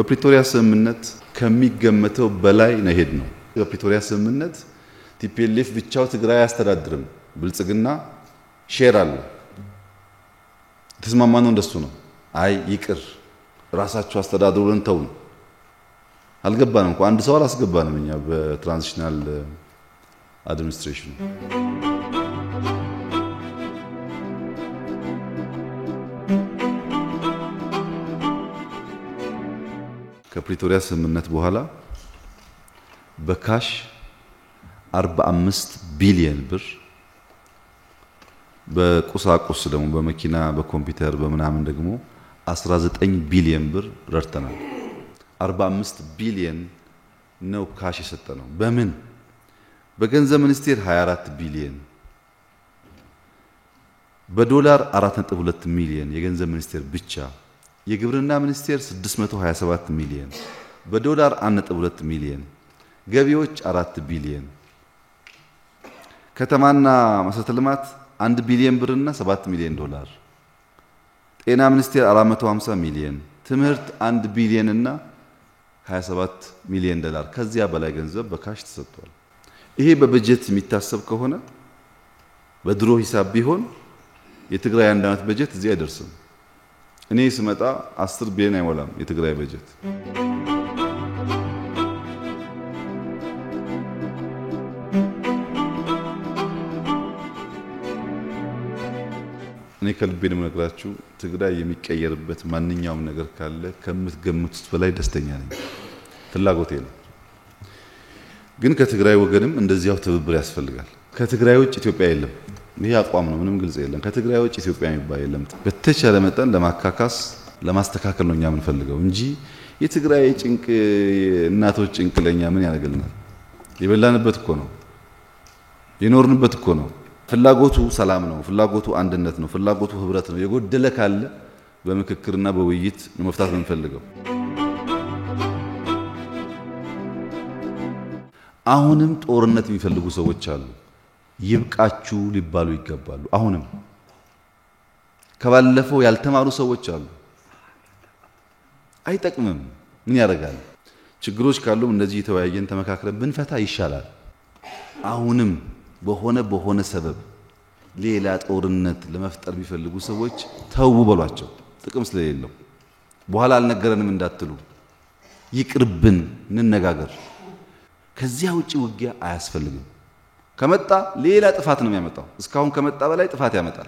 በፕሪቶሪያ ስምምነት ከሚገመተው በላይ ነው ሄድነው። በፕሪቶሪያ ስምምነት ቲፒኤልኤፍ ብቻው ትግራይ አያስተዳድርም፣ ብልጽግና ሼር አለ። ተስማማነው እንደሱ ነው። አይ ይቅር ራሳቸው አስተዳድሩ ብለን ተውን። አልገባንም እንኳን አንድ ሰው አላስገባንም እኛ በትራንዚሽናል አድሚኒስትሬሽን። ከፕሪቶሪያ ስምምነት በኋላ በካሽ 45 ቢሊዮን ብር በቁሳቁስ ደግሞ በመኪና በኮምፒውተር በመናምን ደግሞ 19 ቢሊዮን ብር ረድተናል። 45 ቢሊዮን ነው ካሽ የሰጠነው። በምን በገንዘብ ሚኒስቴር 24 ቢሊዮን፣ በዶላር 4.2 ሚሊዮን የገንዘብ ሚኒስቴር ብቻ፣ የግብርና ሚኒስቴር 627 ሚሊዮን፣ በዶላር 1.2 ሚሊዮን፣ ገቢዎች 4 ቢሊዮን፣ ከተማና መሰረተ ልማት 1 ቢሊዮን ብርና 7 ሚሊዮን ዶላር፣ ጤና ሚኒስቴር 450 ሚሊዮን፣ ትምህርት 1 ቢሊዮን እና 27 ሚሊዮን ዶላር ከዚያ በላይ ገንዘብ በካሽ ተሰጥቷል። ይሄ በበጀት የሚታሰብ ከሆነ በድሮ ሂሳብ ቢሆን የትግራይ አንድ ዓመት በጀት እዚህ አይደርስም። እኔ ስመጣ 10 ቢሊዮን አይሞላም የትግራይ በጀት። እኔ ከልቤ ነው የምነግራችሁ፣ ትግራይ የሚቀየርበት ማንኛውም ነገር ካለ ከምትገምቱት በላይ ደስተኛ ነኝ። ፍላጎቴ ነው። ግን ከትግራይ ወገንም እንደዚያው ትብብር ያስፈልጋል። ከትግራይ ውጭ ኢትዮጵያ የለም። ይሄ አቋም ነው፣ ምንም ግልጽ የለም። ከትግራይ ውጭ ኢትዮጵያ የሚባል የለም። በተቻለ መጠን ለማካካስ ለማስተካከል ነው እኛ የምንፈልገው እንጂ የትግራይ ጭንቅ እናቶች ጭንቅ ለኛ ምን ያደርግልናል? የበላንበት እኮ ነው፣ የኖርንበት እኮ ነው። ፍላጎቱ ሰላም ነው፣ ፍላጎቱ አንድነት ነው፣ ፍላጎቱ ህብረት ነው። የጎደለ ካለ በምክክርና በውይይት መፍታት የምንፈልገው። አሁንም ጦርነት የሚፈልጉ ሰዎች አሉ። ይብቃችሁ ሊባሉ ይገባሉ። አሁንም ከባለፈው ያልተማሩ ሰዎች አሉ። አይጠቅምም፣ ምን ያደርጋል? ችግሮች ካሉ እንደዚህ የተወያየን ተመካክረን ብንፈታ ይሻላል። አሁንም በሆነ ሰበብ ሌላ ጦርነት ለመፍጠር የሚፈልጉ ሰዎች ተው በሏቸው፣ ጥቅም ስለሌለው። በኋላ አልነገረንም እንዳትሉ፣ ይቅርብን፣ እንነጋገር። ከዚያ ውጪ ውጊያ አያስፈልግም። ከመጣ ሌላ ጥፋት ነው የሚያመጣው። እስካሁን ከመጣ በላይ ጥፋት ያመጣል።